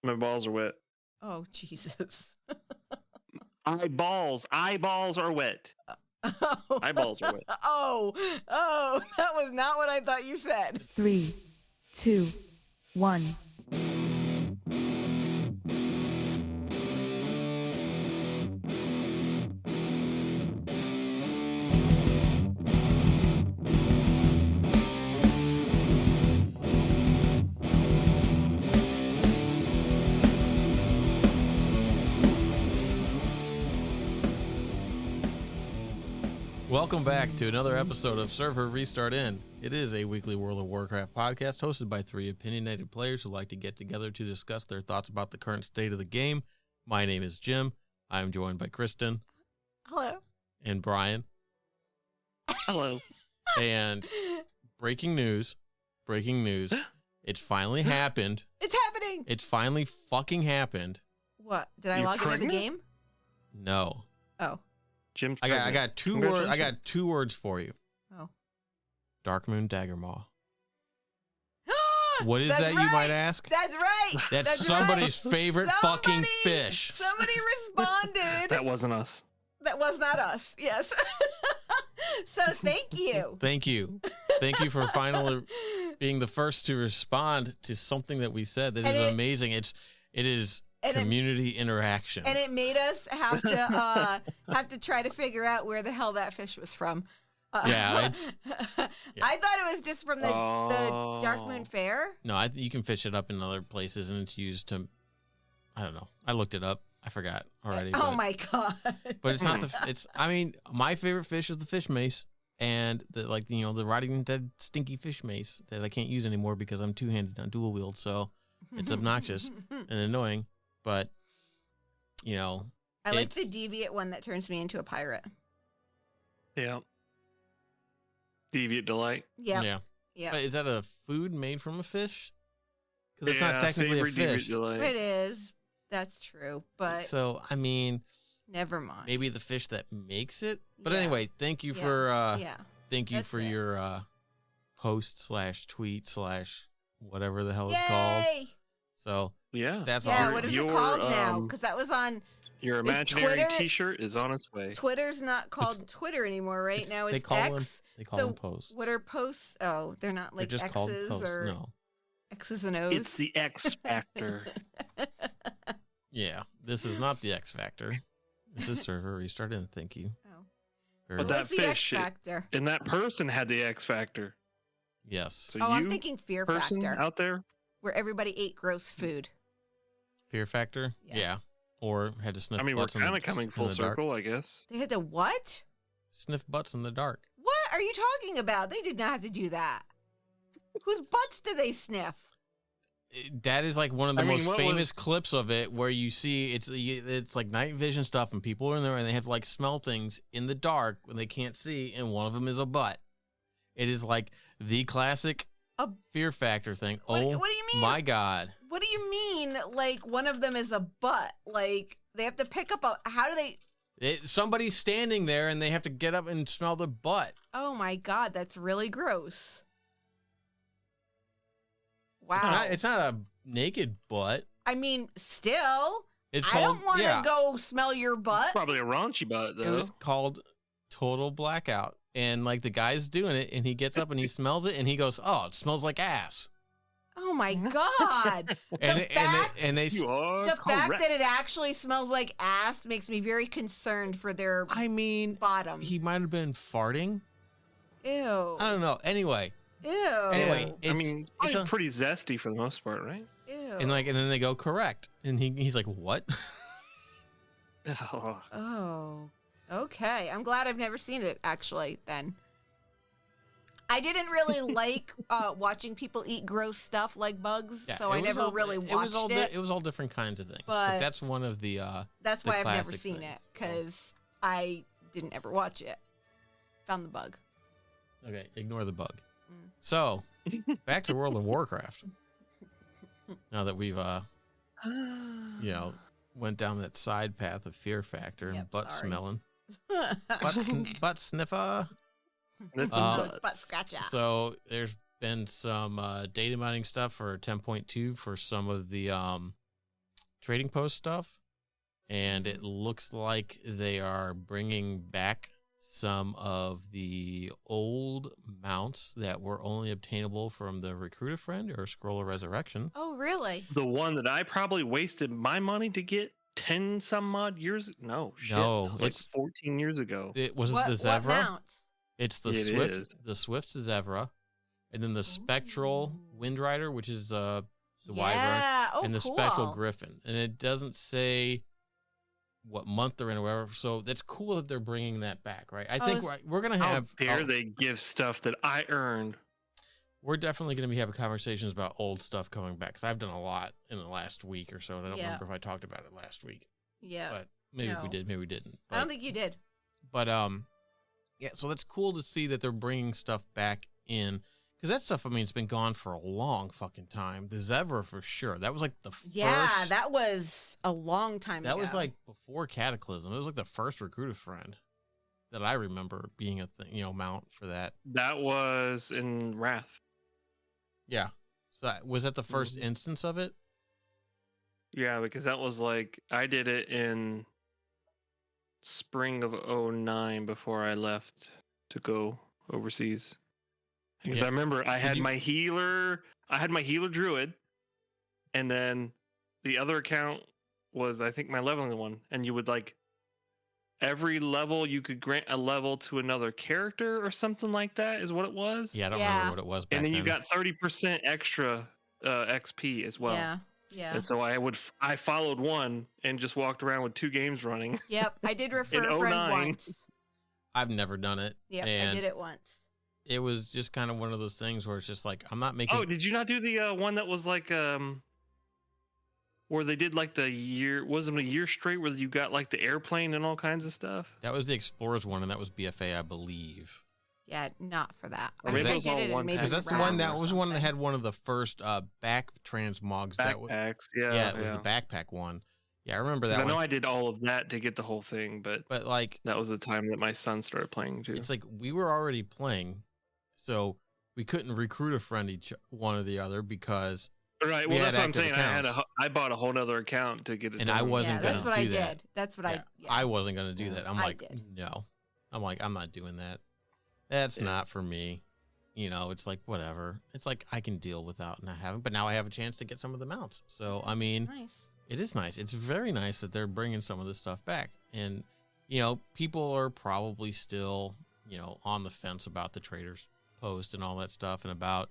My balls are wet. Oh, Jesus. Eyeballs are wet. Oh. Eyeballs are wet. Oh, that was not what I thought you said. 3, 2, 1. Welcome back to another episode of Server Restart In. It is a weekly World of Warcraft podcast hosted by three opinionated players who like to get together to discuss their thoughts about the current state of the game. My name is Jim. I am joined by Kristen. Hello. And Brian. Hello. And breaking news. It's finally happened. It's happening. It's finally fucking happened. What? Did I You're log into the pregnant? game? No. Oh. Jim's I pregnant. got two words. I got two words for you. Oh. Darkmoon Daggermaw. What is That's that, right. you might ask? That's right. That's somebody's right. favorite fucking fish. Somebody responded. That wasn't us. That was not us. Yes. So thank you. Thank you. Thank you for finally being the first to respond to something that we said. That is amazing. It is community interaction. And it made us have to try to figure out where the hell that fish was from. Yeah, it's. Yeah. I thought it was just from the Dark Moon Fair. No, you can fish it up in other places, and it's used to. I don't know. I looked it up. I forgot already. Oh my god! But it's not the. It's. I mean, my favorite fish is the fish mace, and the the rotting dead stinky fish mace that I can't use anymore because I'm two-handed on dual wield, so it's obnoxious and annoying. But I like the deviant one that turns me into a pirate. Yeah. Deviant Delight. Yeah. But is that a food made from a fish? Because it's Yeah, not technically a savory fish. Deviant Delight. It is. That's true. But So I mean, never mind. maybe the fish that makes it. But Yeah. anyway, thank you Yeah. for thank you That's for it. your post/tweet/ whatever the hell it's called. Yay! So Yeah. that's Yeah, awesome. what is it Your, called now? Because that was on Your imaginary Twitter- T-shirt is on its way. Twitter's not called Twitter anymore, right? Now they it's call them- X. They call So them posts. what are posts? Oh, they're not like They're just called X's posts. or No. X's and O's. It's the X Factor. Yeah, this is not the X Factor. This is Server Restart In. Thank you. Oh. Very But well. that What's the X fish, Factor? and that person had the X Factor. Yes. So Oh, you, I'm thinking Fear person Factor, out there, where everybody ate gross food. Fear Factor? Yeah. Or had to sniff I mean, we're butts in kind the- of coming in full the dark. circle, I guess. They had to what? Sniff butts in the dark. What are you talking about? They did not have to do that. Whose butts do they sniff? That is like one of the I mean, most what famous clips of it, where you see it's like night vision stuff, and people are in there and they have to like smell things in the dark when they can't see, and one of them is a butt. It is like the classic Fear Factor thing. What do Oh you mean? my god! What do you mean? Like one of them is a butt? Like they have to pick up a? How do they? Somebody's standing there and they have to get up and smell their butt. Oh my god, that's really gross. Wow. It's not a naked butt. I mean, still, It's I called don't want to go smell your butt. Probably a raunchy butt, It though. was called Total Blackout. And like the guy's doing it and he gets up and he smells it and he goes, "Oh, it smells like ass." Oh my god. And they You are The fact correct. that it actually smells like ass makes me very concerned for their I mean, bottom. he might have been farting. Ew. I don't know. Anyway, Ew. Anyway, I mean, it's it's probably a- pretty zesty for the most part, right? Ew. and then they go correct. And he's like, "What?" Oh, Oh. Okay. I'm glad I've never seen it actually then. I didn't really like watching people eat gross stuff like bugs, Yeah, so it I was never all- really watched it. It was all different kinds of things. But that's one of the That's the why I've never classic seen it, things. because I didn't ever watch it. Found the bug. Okay, ignore the bug. Mm. So, back to World of Warcraft. Now that we've went down that side path of Fear Factor and Yep, butt sorry. smelling, butt sniffer. Sniffing No, it's butts. butt scratcher. So there's been some data mining stuff for 10.2 for some of the trading post stuff, and it looks like they are bringing back some of the old mounts that were only obtainable from the Recruit a Friend or Scroll of Resurrection. Oh, really? The one that I probably wasted my money to get 10 some odd years. No, shit. No, that was like it's 14 years ago. It was What the Zevra. mounts? It's the It Swift, is. the Swift Zevra, and then the Spectral Windrider, which is the Wyvern, Yeah. Oh, and the cool. Spectral Griffin. And it doesn't say what month they're in or whatever. So that's cool that they're bringing that back, right? I think we're gonna How have. dare they give stuff that I earned? We're definitely going to be having conversations about old stuff coming back, because I've done a lot in the last week or so, and I don't remember if I talked about it last week. Yeah. But maybe we No. did, maybe we didn't. But, I don't think you did. But yeah. So that's cool to see that they're bringing stuff back in, because that stuff, I mean, it's been gone for a long fucking time. The Zevra for sure. That was like the Yeah, first. that was a long time ago. That was like before Cataclysm. It was like the first Recruit a Friend that I remember being a thing, mount for that. That was in Wrath. Yeah. So was that the 1st Mhm. instance of it? Yeah, because that was like I did it in spring of '09 before I left to go overseas. Because Yeah. I remember I had you- my healer druid, and then the other account was I think my leveling one, and you would like every level you could grant a level to another character or something like that is what it was. Yeah, I don't Yeah. remember what it was back And then you then. got 30% extra XP as well. Yeah. Yeah. And so I followed one and just walked around with 2 games running. Yep. I did refer In a friend 09. once. I've never done it. Yep. and I did it once. It was just kind of one of those things where it's just like, I'm not making. Oh, did you not do the one that was like where they did like the year, wasn't it a year straight where you got like the airplane and all kinds of stuff? That was the Explorers one, and that was BFA, I believe. Yeah, not for that. Or I maybe think it I was did all it in one maybe pack. Because that's the round one or that was one that something. had one of the first back transmogs. Backpacks, Yeah, it was the backpack one. Yeah, I remember 'Cause that I know one. I did all of that to get the whole thing, but But like, that was the time that my son started playing too. it's like we were already playing, so we couldn't recruit a friend one or the other because, Right. we Well, had that's what I'm active saying. accounts. I bought a whole nother account to get it. And done. I wasn't Yeah, gonna that's what do I that. did. That's what yeah, I wasn't gonna do that. I'm I like, did. no. I'm like, I'm not doing that. That's not for me. It's like whatever. It's like I can deal without not having, but now I have a chance to get some of the mounts. So I mean, Nice. it is nice. It's very nice that they're bringing some of this stuff back. And, people are probably still, on the fence about the traders post and all that stuff, and about,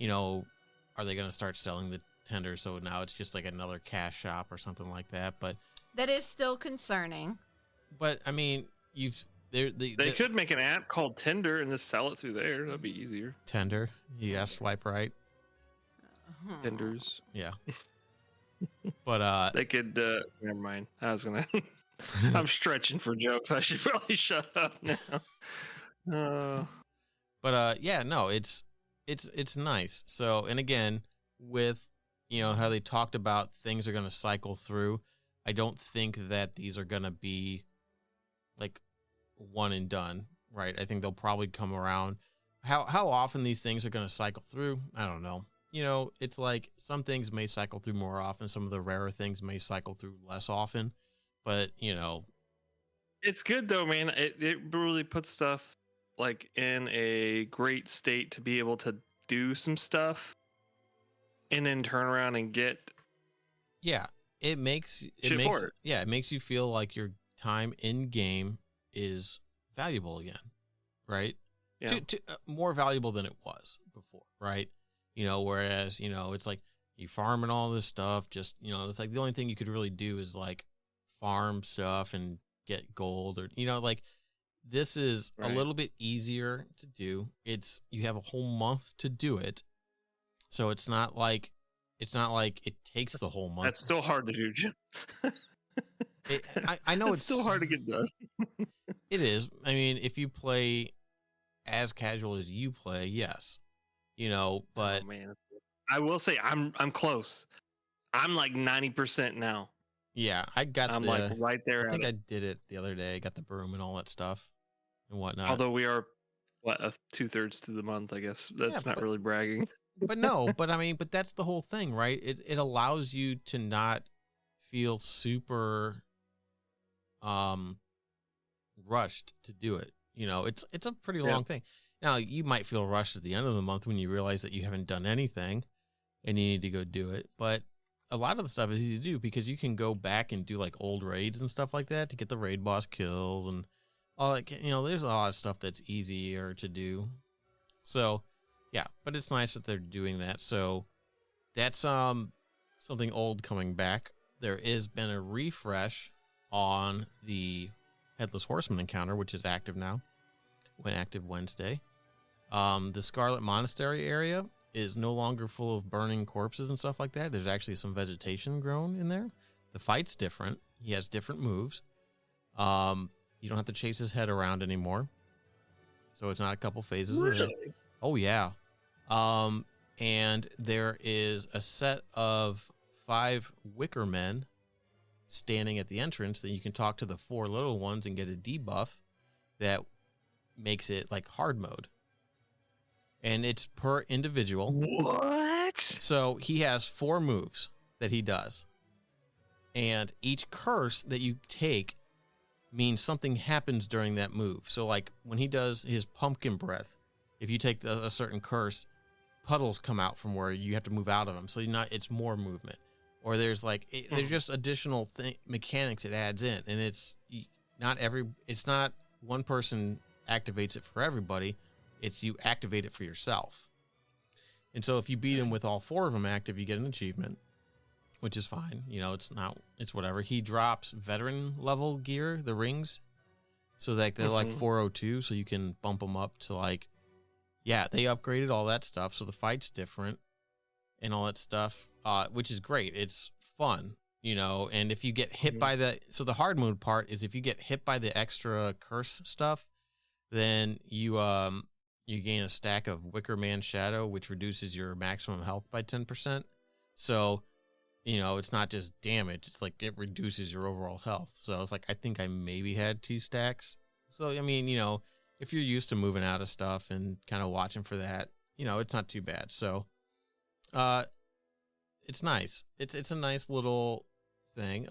are they going to start selling the tender? So now it's just like another cash shop or something like that. But That is still concerning. I mean, They could make an app called Tinder and just sell it through there. That'd be easier. tender. Yeah, swipe right. Tenders. Yeah. But They could. Never mind. I was gonna. I'm stretching for jokes. I should probably shut up now. yeah, no, it's nice. So, and again, with how they talked about things are going to cycle through, I don't think that these are going to be like one and done, right? I think they'll probably come around. How often these things are going to cycle through, I don't know. It's like some things may cycle through more often, some of the rarer things may cycle through less often, but It's good though, man. It really puts stuff like in a great state to be able to do some stuff, and then turn around and get. yeah, it makes Shit for it. yeah, it makes you feel like your time in game is valuable again, right? Yeah. More valuable than it was before, right? Whereas it's like you farm and all this stuff. Just it's like the only thing you could really do is like farm stuff and get gold, or like this is Right. a little bit easier to do. You have a whole month to do it, so it's not like it takes the whole month. That's still hard to do, Jim. I know it's still hard to get done. It is. I mean, if you play as casual as you play, yes, but Oh, man, I will say I'm close. I'm like 90% now. yeah, I got I'm the. like right there. I think at I it. did it the other day. I got the broom and all that stuff and whatnot. Although we are 2/3 through the month, I guess that's not but- really bragging. but no, but I mean, but that's the whole thing, right? It allows you to not feel super rushed to do it. You know, it's a pretty long thing. Now, you might feel rushed at the end of the month when you realize that you haven't done anything and you need to go do it. But a lot of the stuff is easy to do because you can go back and do like old raids and stuff like that to get the raid boss killed and all that. You know, there's a lot of stuff that's easier to do. So, yeah, but it's nice that they're doing that. So that's something old coming back. There has been a refresh on the Headless Horseman encounter, which is active now. Went active Wednesday. The Scarlet Monastery area is no longer full of burning corpses and stuff like that. There's actually some vegetation grown in there. The fight's different. He has different moves. You don't have to chase his head around anymore. So it's not a couple phases. Really? Oh, yeah. And there is a set of 5 wicker men standing at the entrance that you can talk to the 4 little ones and get a debuff that makes it like hard mode. And it's per individual. What? So he has 4 moves that he does. And each curse that you take means something happens during that move. So like when he does his pumpkin breath, if you take a certain curse, puddles come out from where you have to move out of them. So it's more movement. Or there's like, there's just additional mechanics it adds in. And it's not one person activates it for everybody. It's you activate it for yourself. And so if you beat him with all 4 of them active, you get an achievement, which is fine. You know, it's whatever. He drops veteran level gear, the rings, so that they're like 402, so you can bump them up to like, yeah, they upgraded all that stuff. So the fight's different and all that stuff, which is great. It's fun, you know, and if you get hit by so the hard mode part is if you get hit by the extra curse stuff, then you gain a stack of Wicker Man Shadow, which reduces your maximum health by 10%. So, you know, it's not just damage. It's like it reduces your overall health. So it's like, I think I maybe had 2 stacks. So, I mean, you know, if you're used to moving out of stuff and kind of watching for that, you know, it's not too bad. So, it's nice. It's a nice little thing.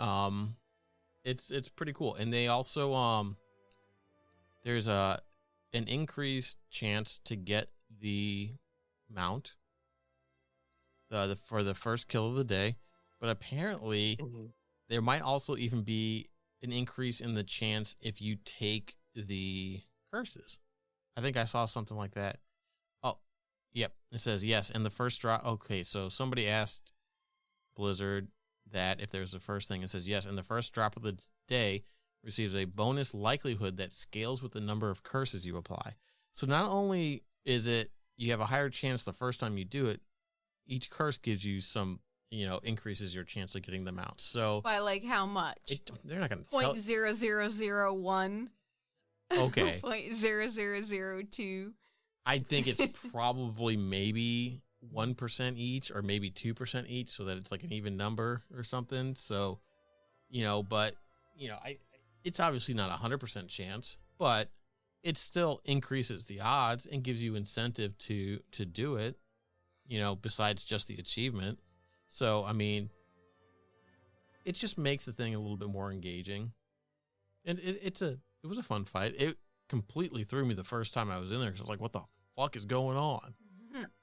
It's pretty cool. And they also, there's an increased chance to get the mount for the first kill of the day, but apparently there might also even be an increase in the chance if you take the curses. I think I saw something like that. Oh, yep. It says yes. And the first drop. Okay, so somebody asked Blizzard that if there's the first thing. It says yes. And the first drop of the day receives a bonus likelihood that scales with the number of curses you apply. So not only is it you have a higher chance the first time you do it, each curse gives you some, you know, increases your chance of getting them out. So By like how much? They're not going to tell. 0.0001. Okay. 0.0002. I think it's probably maybe 1% each or maybe 2% each, so that it's like an even number or something. So, you know, but you know, it's obviously not 100% chance, but it still increases the odds and gives you incentive to do it, you know, besides just the achievement. So, I mean, it just makes the thing a little bit more engaging. And it was a fun fight. It completely threw me the first time I was in there because I was like, what the fuck is going on?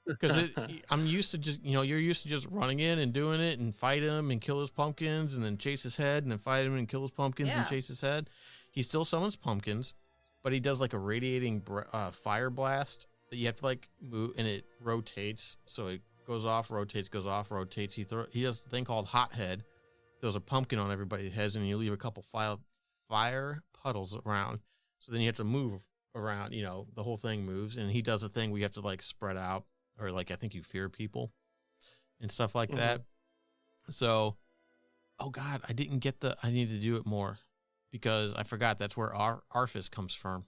Because I'm used to just, you know, you're used to just running in and doing it and fight him and kill his pumpkins and then chase his head and then fight him and kill his pumpkins and chase his head. He still summons pumpkins, but he does like a radiating fire blast that you have to like move, and it rotates. So it goes off, rotates, goes off, rotates. He does a thing called Hot Head. Throws a pumpkin on everybody's heads, and you leave a couple fire puddles around. So then you have to move around, you know, the whole thing moves, and he does a thing where you have to like spread out, or like I think you fear people and stuff like that. So, oh God, I need to do it more because I forgot that's where Arfis comes from.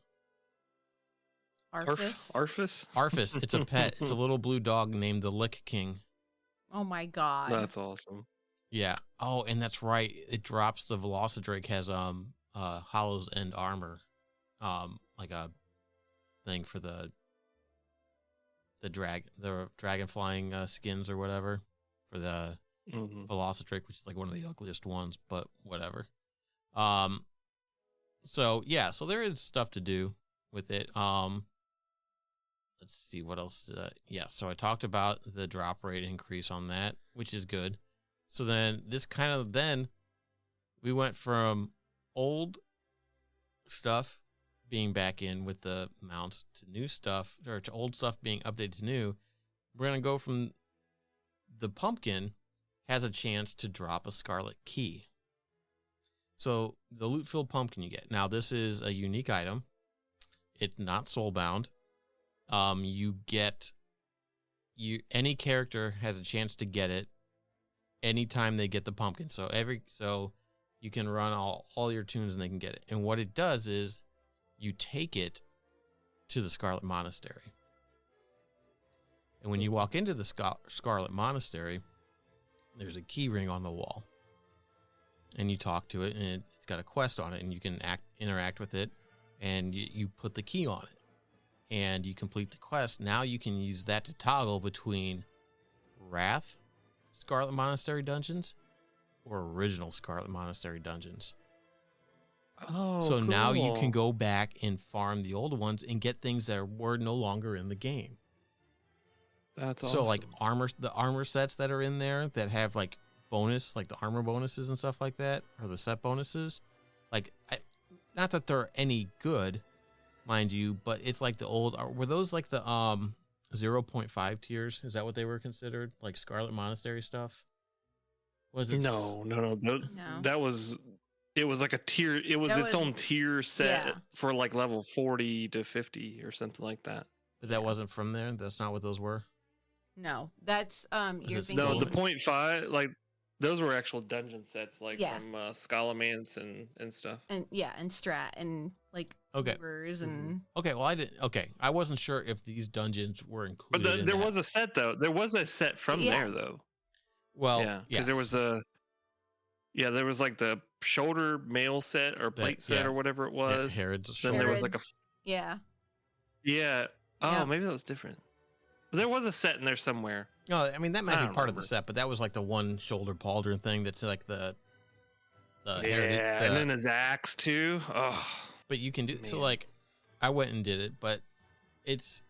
Arfis? Arfis? Arfis, it's a pet. It's a little blue dog named the Lick King. Oh my God. That's awesome. Yeah. Oh, and that's right. It drops the Velocidrake has Hollow's End armor, like a thing for the dragon flying skins or whatever for the Mm-hmm. Velocitrick, which is like one of the ugliest ones, but whatever. So yeah, so there is stuff to do with it. Let's see what else. Yeah, so I talked about the drop rate increase on that, which is good. So then we went from old stuff being back in with the mounts to new stuff, or to old stuff being updated to new. We're going to go from the pumpkin has a chance to drop a scarlet key. So the loot-filled pumpkin you get. Now, this is a unique item. It's not soul-bound. Any character has a chance to get it anytime they get the pumpkin. So you can run all your tunes and they can get it. And what it does is you take it to the Scarlet Monastery. And when you walk into the Scarlet Monastery, there's a key ring on the wall. And you talk to it, and it's got a quest on it, and you can interact with it, and you put the key on it. And you complete the quest. Now you can use that to toggle between Wrath Scarlet Monastery dungeons or original Scarlet Monastery dungeons. Oh, so now you cool. can go back and farm the old ones and get things that were no longer in the game. That's so awesome. like the armor sets that are in there that have like bonus, like the armor bonuses and stuff like that, or the set bonuses. Like, not that they're any good, mind you, but it's like the old. Were those like the 0.5 tiers? Is that what they were considered? Like Scarlet Monastery stuff? Was it? No. No. That was. It was like a tier. It was its own tier set for like level 40 to 50 or something like that. But that wasn't from there. That's not what those were. No, that's you're it thinking. No, the 0.5, like those were actual dungeon sets, like from Scholomance and stuff. And and Strat and like Ubers and Okay, well I wasn't sure if these dungeons were included. But there was a set though. There was a set from there though. Well, yeah, because there was there was like the shoulder mail set or plate set or whatever it was. Herod's then there was like a yeah. Oh, maybe that was different. But there was a set in there somewhere. No, I mean that might be part of the set, but that was like the one shoulder pauldron thing. That's like the and then his axe too. Oh, but you can do so. Like, I went and did it, but it's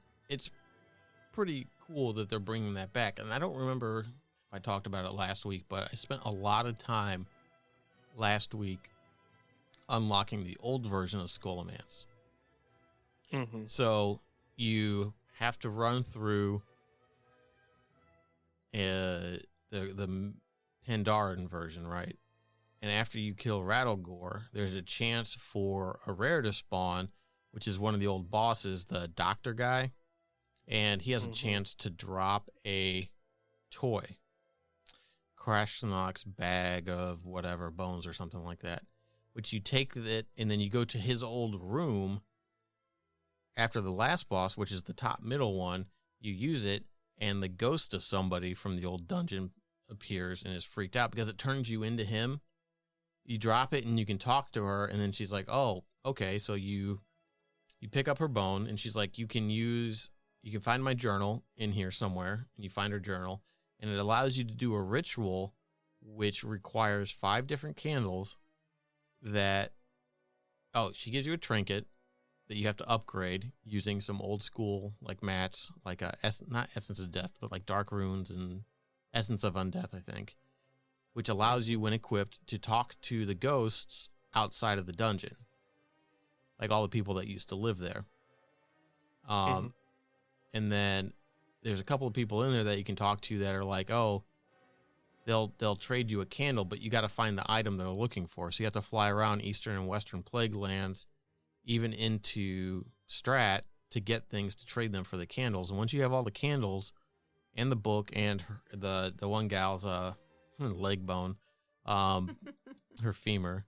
pretty cool that they're bringing that back. And I don't remember if I talked about it last week, but I spent a lot of time last week unlocking the old version of Scholomance. Mm-hmm. So you have to run through the Pandaren version, right? And after you kill Rattlegore, there's a chance for a rare to spawn, which is one of the old bosses, the doctor guy. And he has a chance to drop a toy. Crashnok's bag of whatever, bones or something like that. Which you take it, and then you go to his old room after the last boss, which is the top middle one. You use it, and the ghost of somebody from the old dungeon appears and is freaked out because it turns you into him. You drop it and you can talk to her, and then she's like, oh, okay. So you pick up her bone, and she's like, you can find my journal in here somewhere, and you find her journal, and it allows you to do a ritual which requires 5 different candles she gives you a trinket that you have to upgrade using some old school like mats, like not Essence of Death, but like Dark Runes and Essence of Undeath, I think, which allows you, when equipped, to talk to the ghosts outside of the dungeon, like all the people that used to live there. And then there's a couple of people in there that you can talk to that are like, oh, they'll trade you a candle, but you got to find the item they're looking for. So you have to fly around Eastern and Western Plague Lands, even into Strat, to get things to trade them for the candles. And once you have all the candles and the book and the one gal's leg bone, her femur,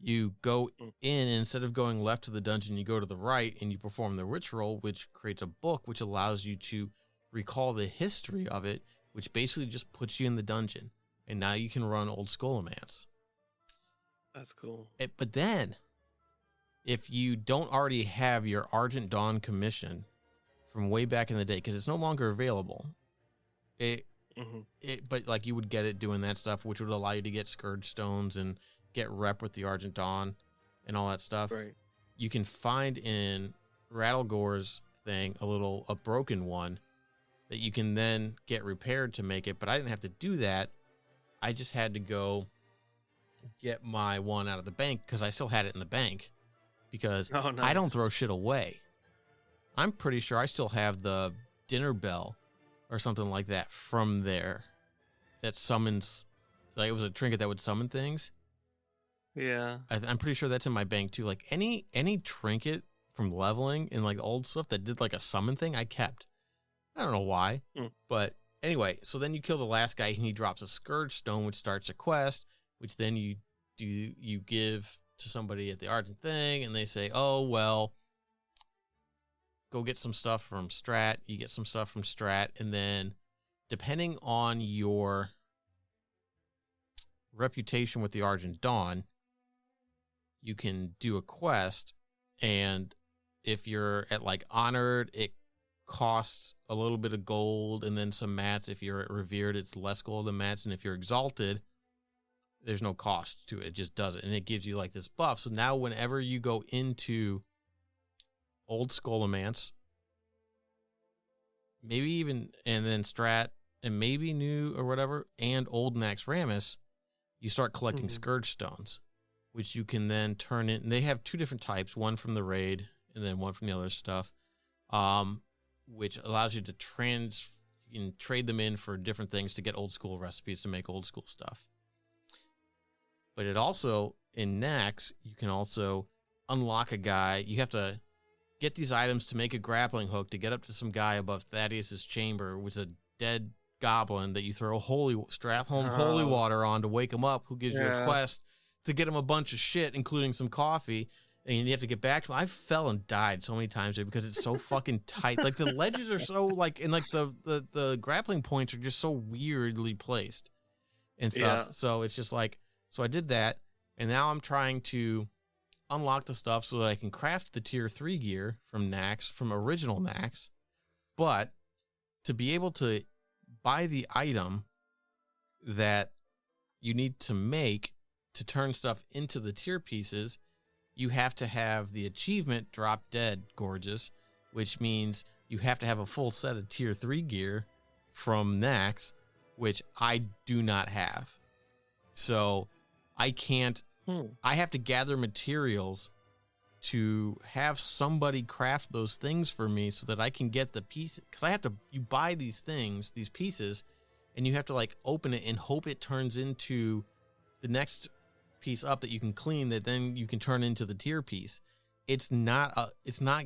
you go in, and instead of going left to the dungeon, you go to the right and you perform the ritual, which creates a book which allows you to recall the history of it, which basically just puts you in the dungeon. And now you can run old Scholomance. That's cool. But then, if you don't already have your Argent Dawn commission from way back in the day, because it's no longer available, but like you would get it doing that stuff, which would allow you to get Scourge Stones and get rep with the Argent Dawn and all that stuff. Right. You can find in Rattlegore's thing a broken one that you can then get repaired to make it, but I didn't have to do that. I just had to go get my one out of the bank because I still had it in the bank because I don't throw shit away. I'm pretty sure I still have the dinner bell or something like that from there that summons, like it was a trinket that would summon things. Yeah. I'm pretty sure that's in my bank too. Like any trinket from leveling in like old stuff that did like a summon thing, I kept. I don't know why, but anyway, so then you kill the last guy and he drops a Scourge Stone, which starts a quest, which then you give to somebody at the Argent thing, and they say, oh, well, go get some stuff from Strat. You get some stuff from Strat, and then depending on your reputation with the Argent Dawn, you can do a quest, and if you're at like Honored, it costs a little bit of gold and then some mats. If you're at Revered, it's less gold than mats, and if you're Exalted, there's no cost to it. It just does it, and it gives you like this buff. So now whenever you go into Old Scholomance, maybe even, and then Strat, and maybe New or whatever, and Old Naxxramas, you start collecting Scourge Stones, which you can then turn in. And they have two different types, one from the raid and then one from the other stuff, which allows you to you can trade them in for different things to get old school recipes to make old school stuff. But it also, in Nax, you can also unlock a guy. You have to get these items to make a grappling hook to get up to some guy above Thaddeus's chamber, which is a dead goblin that you throw Stratholme holy water on to wake him up, who gives you a quest to get him a bunch of shit, including some coffee, and you have to get back to him. I fell and died so many times there because it's so fucking tight. Like the ledges are so like, and like the grappling points are just so weirdly placed and stuff. Yeah. So it's just like, so I did that, and now I'm trying to unlock the stuff so that I can craft the tier 3 gear from Nax, from original Nax, but to be able to buy the item that you need to make to turn stuff into the tier pieces, you have to have the achievement Drop Dead Gorgeous, which means you have to have a full set of tier 3 gear from Nax, which I do not have. So I can't, I have to gather materials to have somebody craft those things for me so that I can get the piece. Because you buy these things, these pieces, and you have to like open it and hope it turns into the next piece up that you can clean, that then you can turn into the tier piece. It's not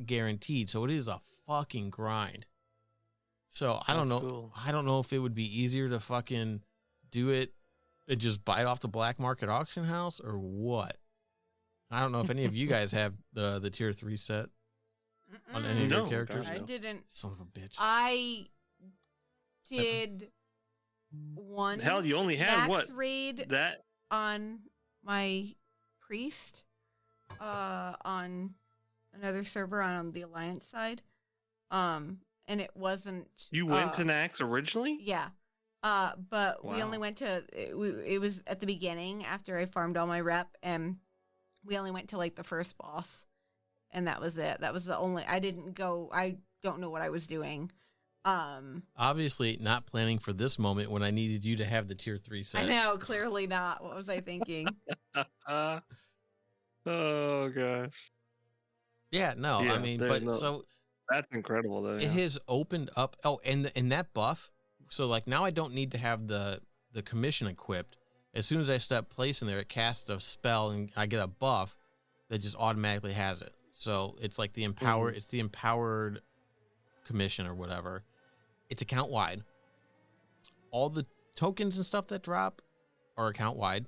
guaranteed, so it is a fucking grind. So I don't know. Cool. I don't know if it would be easier to fucking do it and just buy it off the black market auction house or what. I don't know if any of you guys have the tier 3 set on any of your characters. I didn't. Son of a bitch. I did one. Hell, you only had what? Raid that on my priest on another server on the Alliance side. And it wasn't. You went to Nax originally? Yeah. But we only went to it was at the beginning after I farmed all my rep, and we only went to like the first boss, and that was it. That was the only. I didn't go. I don't know what I was doing. Obviously not planning for this moment when I needed you to have the tier 3 set. I know, clearly not. What was I thinking? Oh gosh. Yeah, no, yeah, I mean, but so that's incredible though. It has opened up. Oh, and that buff. So like now I don't need to have the commission equipped. As soon as I step place in there, it casts a spell and I get a buff that just automatically has it. So it's like the it's the empowered commission or whatever. It's account wide. All the tokens and stuff that drop are account wide.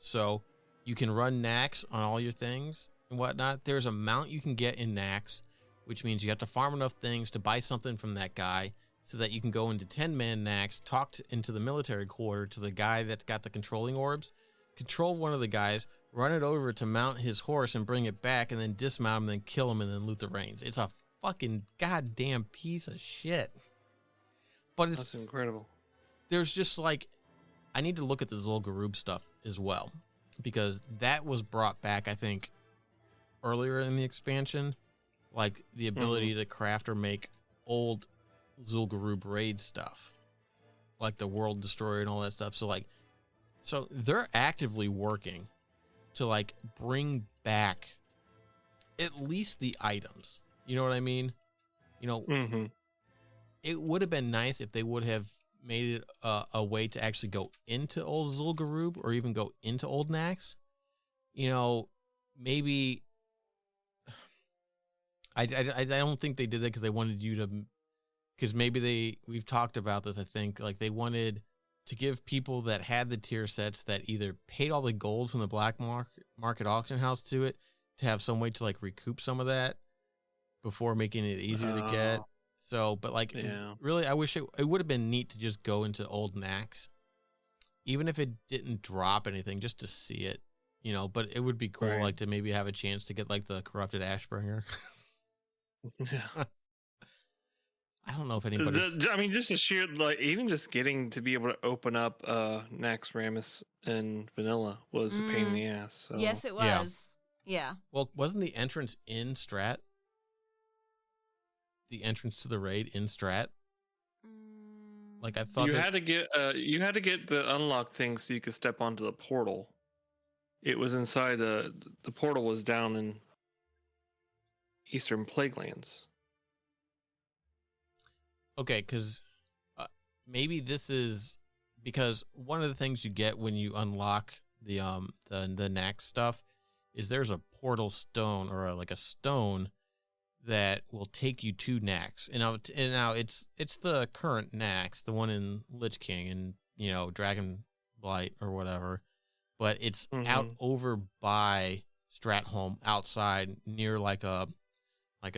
So you can run Nax on all your things and whatnot. There's a mount you can get in Nax, which means you have to farm enough things to buy something from that guy so that you can go into 10-man Nax, talk into the military quarter to the guy that's got the controlling orbs, control one of the guys, run it over to mount his horse and bring it back, and then dismount him, and then kill him, and then loot the reins. It's a fucking goddamn piece of shit. But that's incredible. there's just like, I need to look at the Zul'Gurub stuff as well, because that was brought back, I think, earlier in the expansion, like the ability to craft or make old Zul'Gurub raid stuff, like the World Destroyer and all that stuff. So they're actively working to like bring back at least the items. You know what I mean? You know, it would have been nice if they would have made it a way to actually go into old Zul'Gurub or even go into old Nax. You know, maybe I don't think they did that because they wanted you to, because maybe we've talked about this, I think, like they wanted to give people that had the tier sets that either paid all the gold from the black market auction house to it to have some way to like recoup some of that before making it easier to get. So, but like, really, I wish it would have been neat to just go into old Nax, even if it didn't drop anything, just to see it, you know. But it would be cool, like, to maybe have a chance to get like the corrupted Ashbringer. Yeah. I don't know if anybody. I mean, just a sheer, like, even just getting to be able to open up Nax Ramus and Vanilla was a pain in the ass. So. Yes, it was. Yeah. Well, wasn't the entrance in Strat? The entrance to the raid in Strat? Like, I thought you had to get the unlock thing so you could step onto the portal. It was inside the portal was down in Eastern Plaguelands. Okay, because maybe this is because one of the things you get when you unlock the Nax stuff is there's a portal stone or like a stone that will take you to Nax. And now it's the current Nax, the one in Lich King and, you know, Dragon Blight or whatever, but it's out over by Stratholme outside near like a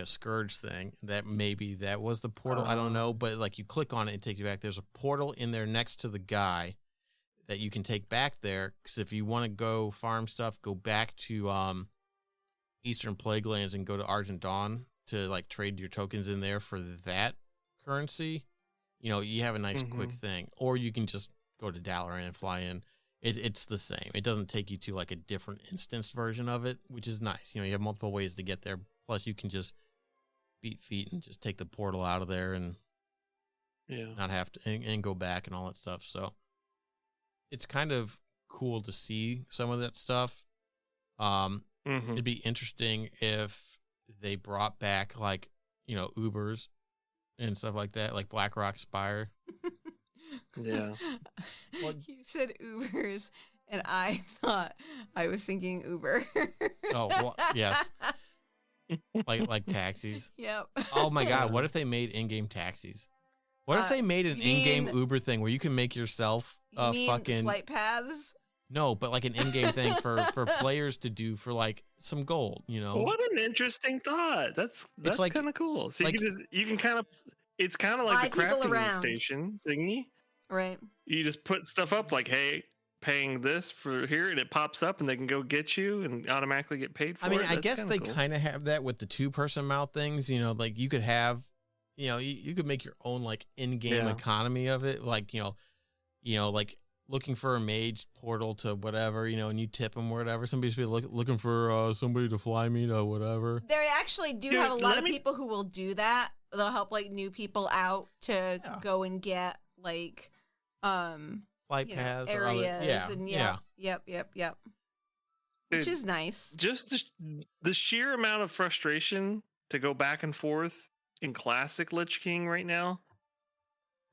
Scourge thing. That maybe that was the portal. I don't know, but like you click on it and take you back. There's a portal in there next to the guy that you can take back there. Because if you want to go farm stuff, go back to Eastern Plaguelands and go to Argent Dawn to like trade your tokens in there for that currency. You know, you have a nice quick thing, or you can just go to Dalaran and fly in. It's the same. It doesn't take you to like a different instanced version of it, which is nice. You know, you have multiple ways to get there. Plus, you can just beat feet and just take the portal out of there and not have to and go back and all that stuff. So it's kind of cool to see some of that stuff. It'd be interesting if they brought back like, you know, Ubers and stuff like that, like Blackrock Spire. Yeah. You said Ubers, and I thought I was thinking Uber. Oh, well, yes. Like taxis. Yep. Oh my God! What if they made in-game taxis? What if they made an in-game Uber thing where you can make yourself fucking flight paths? No, but like an in-game thing for players to do for like some gold. You know. What an interesting thought. That's like, kind of cool. So like, you can kind of, it's kind of like the crafting station thingy. Right. You just put stuff up like, hey, paying this for here, and it pops up and they can go get you and automatically get paid for it. I mean, I guess they kind of have that with the 2-person mount things, you know, like you could have, you know, you could make your own like in-game economy of it. Like, you know, like looking for a mage portal to whatever, you know, and you tip them or whatever. Somebody's be looking for somebody to fly me to whatever. They actually do have a lot of people who will do that. They'll help like new people out to go and get like, flight paths areas and yep. Which is nice. Just the sheer amount of frustration to go back and forth in classic Lich King right now.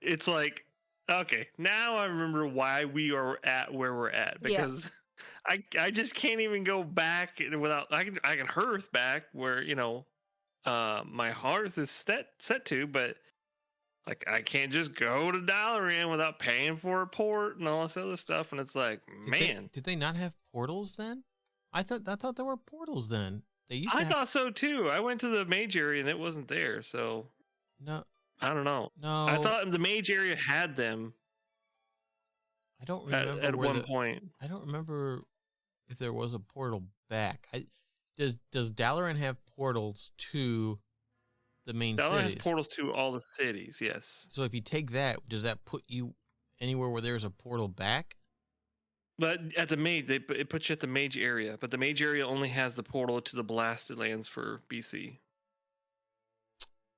It's like, okay, now I remember why we are at where we're at, because I just can't even go back without I can hearth back where, you know, my hearth is set to, but like I can't just go to Dalaran without paying for a port and all this other stuff. And it's like, did they not have portals then? I thought there were portals then. I thought so too. I went to the mage area and it wasn't there. So no, I don't know. No, I thought the mage area had them. I don't remember at one point. I don't remember if there was a portal back. Does Dalaran have portals to the main cities? Dalaran has portals to all the cities, yes. So if you take that, does that put you anywhere where there's a portal back. But at the mage, it puts you at the mage area. But the mage area only has the portal to the blasted lands for BC.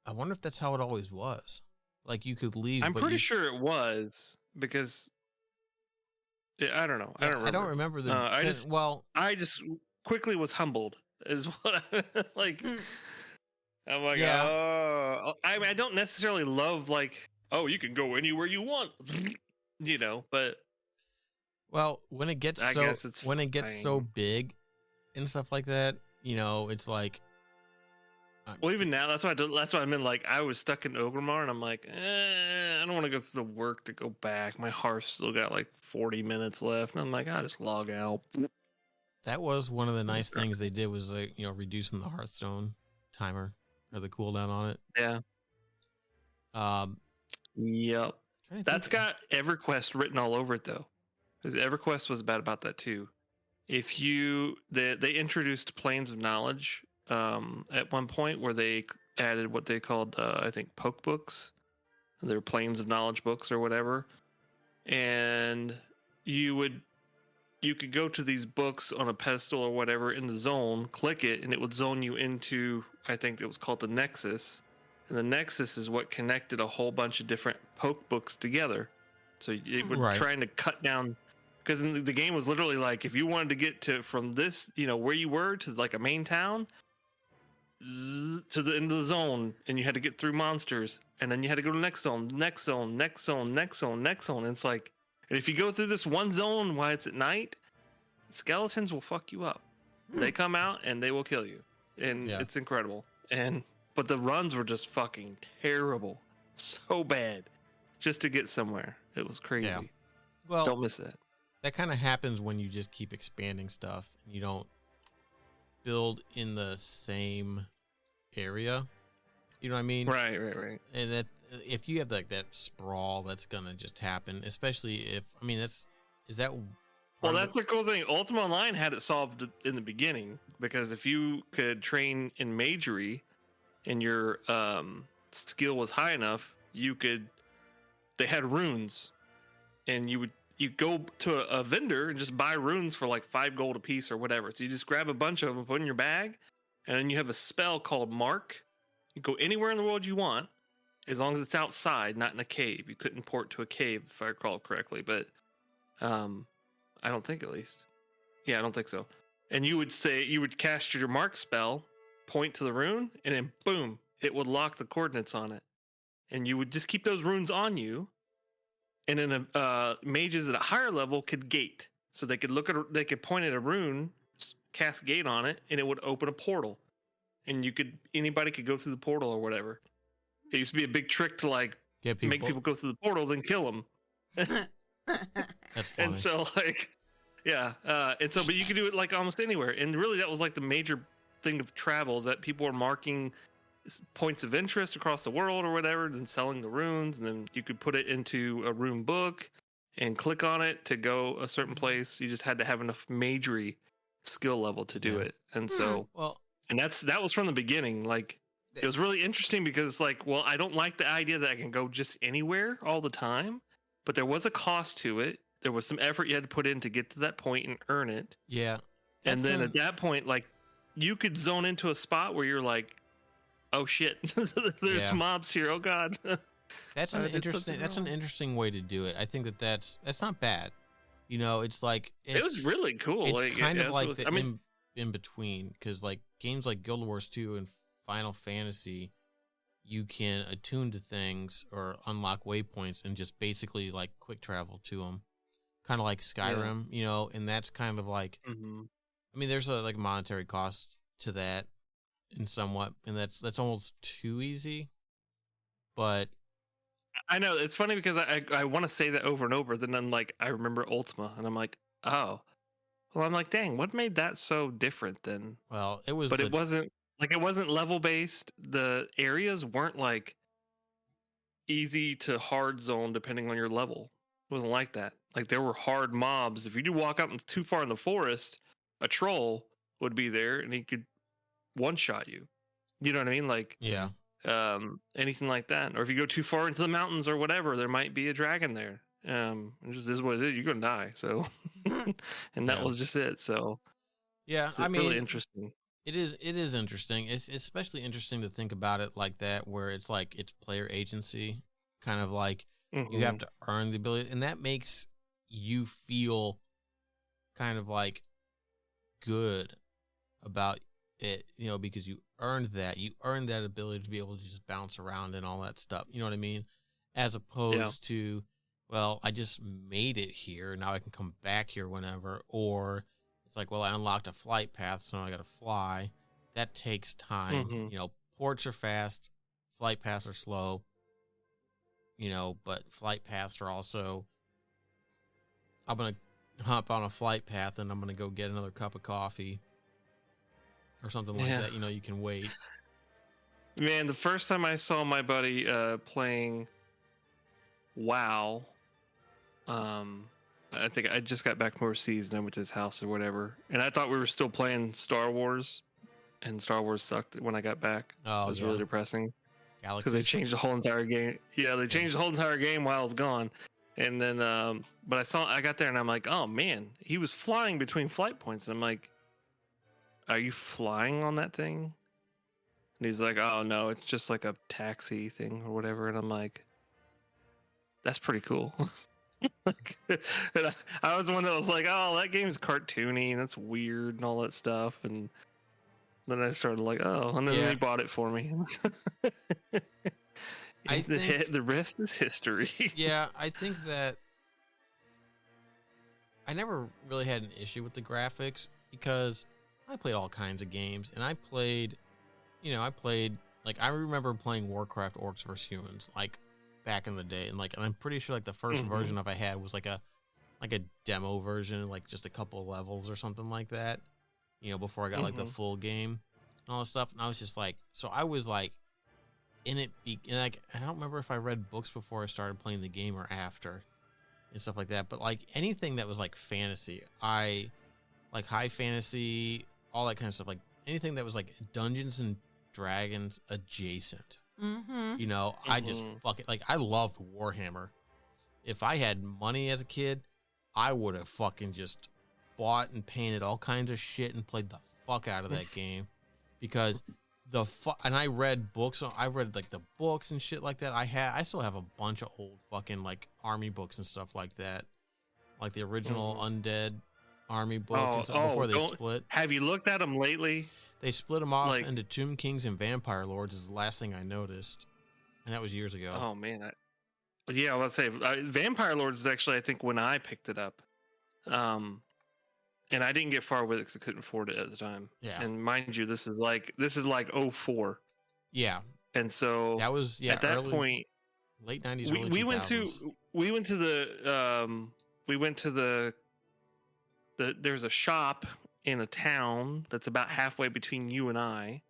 I wonder if that's how it always was. Like you could leave. I'm pretty sure it was because I don't know. Yeah, I don't remember the. I just quickly was humbled. Is what I like. I'm like, Yeah. oh, I mean, I don't necessarily love like, oh, you can go anywhere you want, you know, but. Well, when it gets so big and stuff like that, you know, it's like. Well, even now, that's why I meant. Like, I was stuck in Ogrimmar, and I'm like, I don't want to go through the work to go back. My hearth still got like 40 minutes left, and I'm like, I'll just log out. That was one of the nice things they did was like, you know, reducing the Hearthstone timer or the cooldown on it. Yeah. Yep. That's got EverQuest written all over it though, because EverQuest was bad about that too. If they introduced Planes of Knowledge at one point where they added what they called I think poke books. They're Planes of Knowledge books or whatever, and you could go to these books on a pedestal or whatever in the zone, click it, and it would zone you into, I think it was called the Nexus. And the Nexus is what connected a whole bunch of different poke books together. So it was trying to cut down, because the game was literally like, if you wanted to get to from this, you know, where you were to like a main town, to the end of the zone, and you had to get through monsters, and then you had to go to the next zone, next zone, next zone, next zone, next zone. And it's like, and if you go through this one zone while it's at night, skeletons will fuck you up. They come out and they will kill you. And it's incredible. But the runs were just fucking terrible. So bad. Just to get somewhere. It was crazy. Yeah. Well, don't miss that. That kind of happens when you just keep expanding stuff and you don't build in the same area. You know what I mean? Right. And that if you have like that sprawl, that's gonna just happen. Especially if that's the cool thing. Ultima Online had it solved in the beginning, because if you could train in magery and your skill was high enough, they had runes, and you go to a vendor and just buy runes for like 5 gold a piece or whatever. So you just grab a bunch of them, put in your bag, and then you have a spell called Mark. You go anywhere in the world you want, as long as it's outside, not in a cave. You couldn't port to a cave, if I recall correctly, but I don't think, at least. Yeah, I don't think so. And you would cast your Mark spell, point to the rune, and then boom, it would lock the coordinates on it. And you would just keep those runes on you. And then mages at a higher level could gate. So they could point at a rune, cast gate on it, and it would open a portal. And anybody could go through the portal or whatever. It used to be a big trick to like make people go through the portal, then kill them. That's funny. And so like, yeah. But you could do it like almost anywhere. And really that was like the major thing of travels, that people were marking points of interest across the world or whatever, then selling the runes, and then you could put it into a rune book and click on it to go a certain place. You just had to have enough magery skill level to do it. And so, and that was from the beginning. Like, it was really interesting because like, well, I don't like the idea that I can go just anywhere all the time, but there was a cost to it. There was some effort you had to put in to get to that point and earn it. Yeah. And then at that point, like, you could zone into a spot where you're like, oh shit, there's mobs here. Oh god. That's an interesting way to do it. I think that's not bad. You know, it's like it was really cool. It's like, kind of like the in between, because like games like Guild Wars 2 and Final Fantasy, you can attune to things or unlock waypoints and just basically like quick travel to them, kind of like Skyrim. You know, and that's kind of like, I mean, there's a like monetary cost to that, in somewhat, and that's almost too easy. But I know it's funny because I want to say that over and over, then I'm like, I remember Ultima, and I'm like, oh, well, I'm like, dang, what made that so different then? Well, it was, but it wasn't level based. The areas weren't like easy to hard zone depending on your level. It wasn't like that. Like, there were hard mobs. If you do walk out too far in the forest, a troll would be there, and he could one-shot you. You know what I mean? Like, anything like that. Or if you go too far into the mountains or whatever, there might be a dragon there. It just is what it is. You're gonna die. So, and that Yeah. was just it. So, Yeah, it's I mean, really interesting. It is interesting. It's especially interesting to think about it like that, where it's like it's player agency, kind of like you have to earn the ability, and that makes you feel kind of like good about it, because you earned that. You earned that ability to be able to just bounce around and all that stuff. You know what I mean? As opposed to, well, I just made it here. Now I can come back here whenever. Or it's like, well, I unlocked a flight path, so now I got to fly. That takes time. Ports are fast. Flight paths are slow. But flight paths are also, I'm going to hop on a flight path and I'm going to go get another cup of coffee or something like that. You can wait. Man, the first time I saw my buddy playing WoW, I think I just got back from overseas and I went to his house or whatever, and I thought we were still playing Star Wars, and Star Wars sucked when I got back. It was really depressing because they changed the whole entire game. Yeah, they changed the whole entire game while I was gone, and then but I got there and I'm like, oh man, he was flying between flight points, and I'm like, are you flying on that thing? And he's like, oh no, it's just like a taxi thing or whatever. And I'm like, that's pretty cool. And I was the one that was like, oh, that game's cartoony and that's weird and all that stuff. And then I started like, oh, and then he bought it for me. I think the rest is history. Yeah, I think that I never really had an issue with the graphics because I played all kinds of games, and I played, like, I remember playing Warcraft Orcs vs. Humans, like, back in the day, and I'm pretty sure, like, the first version of I had was, like a demo version, like, just a couple levels or something like that, before I got, like, the full game and all that stuff, and I was just, like, so I was, like, in it, and, like, I don't remember if I read books before I started playing the game or after, and stuff like that, but, like, anything that was, like, fantasy, like, high fantasy, all that kind of stuff, like anything that was like Dungeons and Dragons adjacent. I just like, I loved Warhammer. If I had money as a kid, I would have fucking just bought and painted all kinds of shit and played the fuck out of that game because and I read books. I read like the books and shit like that. I still have a bunch of old fucking like army books and stuff like that, like the original Undead Army book and stuff before they split. Have you looked at them lately? They split them off into Tomb Kings and Vampire Lords is the last thing I noticed, and that was years ago. Oh man, I was say Vampire Lords is actually I think when I picked it up, and I didn't get far with it because I couldn't afford it at the time. Yeah, and mind you, this is like 04. Yeah, and so that was at that point, late 90s. We went to the there's a shop in a town that's about halfway between you and I.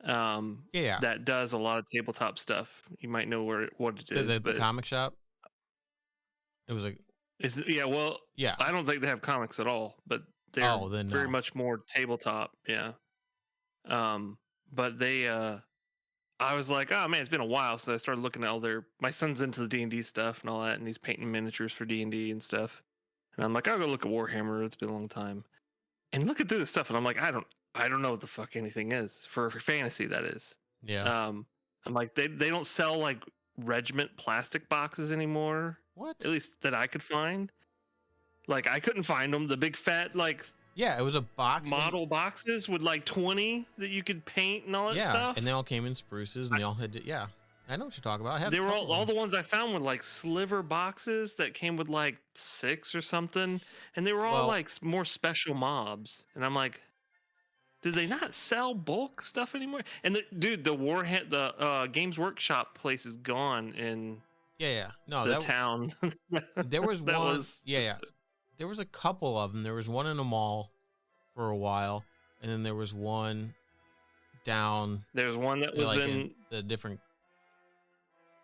That does a lot of tabletop stuff. You might know what it is. The comic shop. It was like, I don't think they have comics at all, but they're very much more tabletop. Yeah. But they, I was like, oh man, it's been a while since I started looking at my son's into the D&D stuff and all that, and he's painting miniatures for D&D and stuff. And I'm like, I'll go look at Warhammer. It's been a long time. And looking through this stuff, and I'm like, I don't know what the fuck anything is for fantasy. That is. Yeah. I'm like, they don't sell like regiment plastic boxes anymore. What? At least that I could find. Like I couldn't find them. The big fat like. Yeah, it was a box. Model boxes with like 20 that you could paint and all that stuff. Yeah, and they all came in spruces, and they all had to, I know what you're talking about. They were all the ones I found were like sliver boxes that came with like 6 or something, and they were all like more special mobs. And I'm like, do they not sell bulk stuff anymore? And the Games Workshop place is gone in the town. There was one. There was a couple of them. There was one in a mall for a while, and then there was one down. There was one that was in the different.